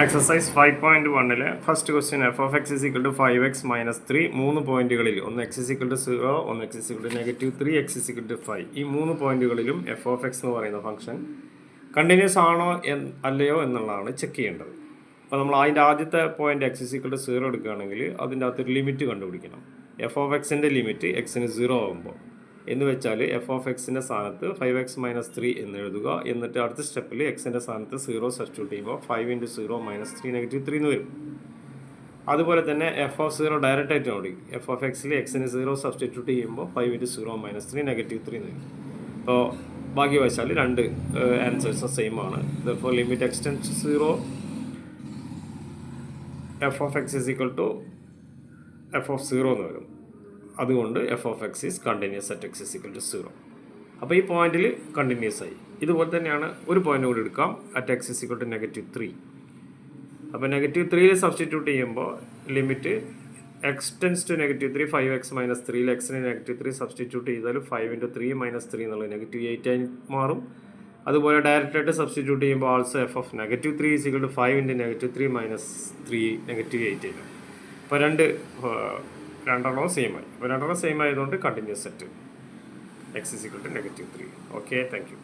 Exercise 5.1 first question F of X is equal to 5x minus 3 മൂന്ന് പോയിന്റുകളിൽ ഒന്ന് X is equal to 0, ഒന്ന് X is equal to -3, X is equal to 5 ഈ മൂന്ന് പോയിന്റുകളിലും F of X എന്ന് പറയുന്ന ഫംഗ്ഷൻ കണ്ടിന്യൂസ് ആണോ അല്ലയോ എന്നുള്ളതാണ് ചെക്ക് ചെയ്യേണ്ടത്. അപ്പോൾ നമ്മൾ അതിൻ്റെ ആദ്യത്തെ point X is equal to 0 എടുക്കുകയാണെങ്കിൽ അതിൻ്റെ അകത്തൊരു ലിമിറ്റ് കണ്ടുപിടിക്കണം. എഫ് ഓഫ് എക്സിൻ്റെ ലിമിറ്റ് എക്സിന് 0 ആകുമ്പോൾ എന്ന് വെച്ചാൽ എഫ് ഓഫ് എക്സിൻ്റെ സ്ഥാനത്ത് 5x മൈനസ് 3 എന്ന് എഴുതുക. എന്നിട്ട് അടുത്ത സ്റ്റെപ്പിൽ എക്സിൻ്റെ സ്ഥാനത്ത് 0 സബ്സ്റ്റിറ്റ്യൂട്ട് ചെയ്യുമ്പോൾ 5 × 0 -3 -3 എന്ന് വരും. അതുപോലെ തന്നെ എഫ് ഓഫ് 0 ഡയറക്റ്റ് ആയിട്ട് നോക്കി എഫ് ഓഫ് എക്സിൽ എക്സിന് 0 സബ്സ്റ്റിറ്റ്യൂട്ട് ചെയ്യുമ്പോൾ 5 × 0 -3 -3 എന്ന് വരും. അപ്പോൾ ഭാഗ്യവശാൽ രണ്ട് ആൻസേഴ്സും സെയിം ആണ്. Therefore limit X tend 0 F of X is equal to F of 0 എന്ന് വരും. അതുകൊണ്ട് F of X is continuous at X is equal to 0. അപ്പോൾ ഈ പോയിന്റിൽ കണ്ടിന്യൂസ് ആയി. ഇതുപോലെ തന്നെയാണ് ഒരു പോയിന്റ് കൂടി എടുക്കാം at X is equal to -3. അപ്പോൾ -3 സബ്സ്റ്റിറ്റ്യൂട്ട് ചെയ്യുമ്പോൾ limit x tends to -3 5x minus 3 എക്സിന് -3 സബ്സ്റ്റിറ്റ്യൂട്ട് ചെയ്താൽ 5 × 3 -3 എന്നുള്ളത് -8 ആയി മാറും. അതുപോലെ ഡയറക്റ്റായിട്ട് സബ്സ്റ്റിറ്റ്യൂട്ട് ചെയ്യുമ്പോൾ also F of -3 is equal to 5 × -3 -3 -8 ആയിരുന്നു. അപ്പോൾ രണ്ടെണ്ണവും സെയിം ആയി. അപ്പോൾ രണ്ടെണ്ണം സെയിം ആയതുകൊണ്ട് continuous at X is equal to -3. Okay, thank U.